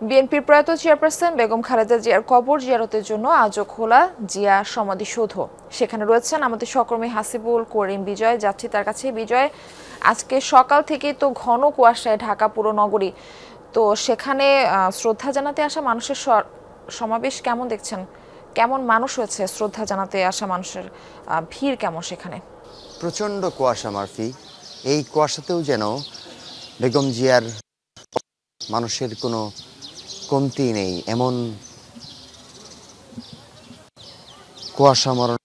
বিএনপির প্রয়াত চেয়ারপারসন বেগম খালেদা জিয়ার কবর জিয়ারতের জন্য আজও খোলা জিয়া সমাধিসৌধ। সেখানে রয়েছেন আমাদের সহকর্মী হাসিবুল করিম বিজয়। যাচ্ছি তার কাছে। বিজয়, আজকে সকাল থেকেই তো ঘন কুয়াশায় ঢাকা পুরো নগরী, তো সেখানে শ্রদ্ধা জানাতে আসা মানুষের সমাবেশ কেমন দেখছেন? কেমন মানুষ হয়েছে শ্রদ্ধা জানাতে আসা মানুষের ভিড় কেমন সেখানে? প্রচণ্ড কুয়াশা মারফি। এই কুয়াশাতেও যেন বেগম জিয়ার মানুষের কোনো কমতি নেই, এমন কুয়াশা মরণ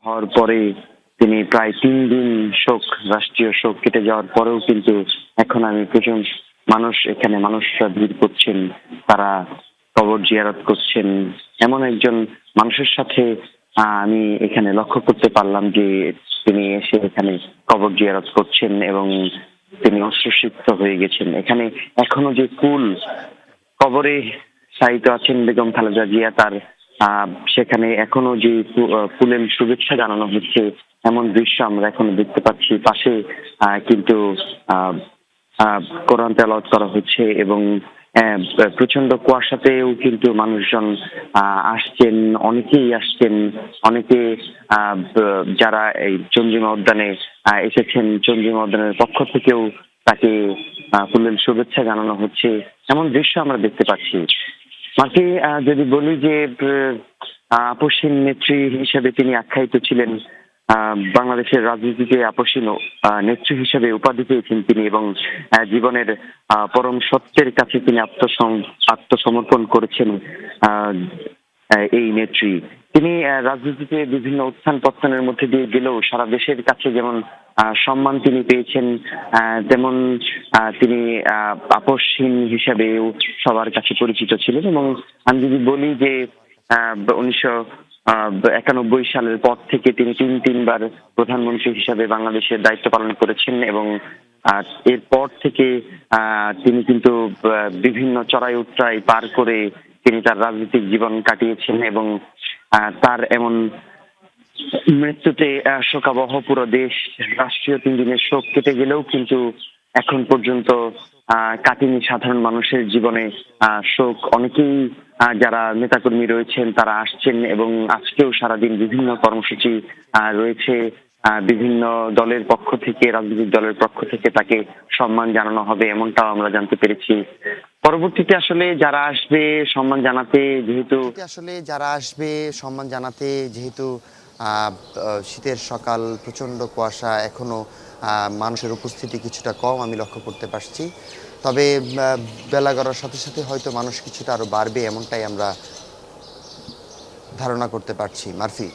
হওয়ার পরে তিনি প্রায় 3 দিন রাষ্ট্রীয় শোক কেটে যাওয়ার পরেও কিন্তু এখন আমি প্রচুর মানুষরা ভিড় করছেন, তারা কবর জিয়ারত করছেন। এমন একজন মানুষের সাথে আমি এখানে লক্ষ্য করতে পারলাম যে তিনি এসে এখানে কবর জিয়ারত করছেন এবং তিনি অশ্রুসিক্ত হয়ে গেছেন। এখানে এখনো যে কবরে শায়িত আছেন বেগম খালেদা জিয়া, তার সেখানে এখনো যে ফুলের শুভেচ্ছা জানানো হচ্ছে, এমন দৃশ্য আমরা এখনো দেখতে পাচ্ছি। পাশে কিন্তু কোরআন তেলাওয়াত করা হচ্ছে এবং প্রচন্ড কুয়াশাতেও কিন্তু মানুষজন আসছেন, অনেকেই আসছেন। অনেকে যারা এই চন্দ্রিমা উদ্যানে এসেছেন, চন্দ্রিমা উদ্যানের পক্ষ থেকেও তাকে ফুলের শুভেচ্ছা জানানো হচ্ছে, এমন দৃশ্য আমরা দেখতে পাচ্ছি। মাকে যদি বলি যে আপসহীন নেত্রী হিসেবে তিনি আখ্যায়িত ছিলেন, বাংলাদেশের রাজনীতিতে আপসহীন নেত্রী হিসেবে উপাধি পেয়েছেন তিনি এবং জীবনের পরম সত্যের কাছে তিনি আত্মসমর্পণ করেছেন। এই নেত্রী তিনি রাজনীতিতে বিভিন্ন উত্থান পতনের মধ্যে দিয়ে গেলেও সারা দেশের কাছে যেমন সম্মান তিনি পেয়েছেন, তেমন তিনি আপসহীন হিসাবেও সবার কাছে পরিচিত ছিলেন। এবং আমি যদি বলি যে 1991 সালের পর থেকে তিনি তিনবার প্রধানমন্ত্রী হিসাবে বাংলাদেশের দায়িত্ব পালন করেছেন এবং এরপর থেকে তিনি কিন্তু বিভিন্ন চড়াই উতরাই পার করে তিনি তার রাজনৈতিক জীবন কাটিয়েছেন এবং তার এমন মৃত্যুতে শোকাবহ পুরো দেশ। রাষ্ট্রীয় 3 দিনের শোক কেটে গেলেও কিন্তু এখন পর্যন্ত কাটেনি সাধারণ মানুষের জীবনে শোক। অনেকেই যারা নেতাকর্মী রয়েছেন তারা আসছেন এবং আজকেও সারাদিন বিভিন্ন কর্মসূচি রয়েছে। বিভিন্ন দলের পক্ষ থেকে, রাজনৈতিক দলের পক্ষ থেকে তাকে সম্মান জানানো হবে, এমনটাও আমরা জানতে পেরেছি। পরবর্তীতে আসলে যারা আসবে সম্মান জানাতে, যেহেতু শীতের সকাল, প্রচণ্ড কুয়াশা, এখনো মানুষের উপস্থিতি কিছুটা কম আমি লক্ষ্য করতে পারছি। তবে বেলা গড়ার সাথে সাথে হয়তো মানুষ কিছুটা আরো বাড়বে, এমনটাই আমরা ধারণা করতে পারছি মারফি।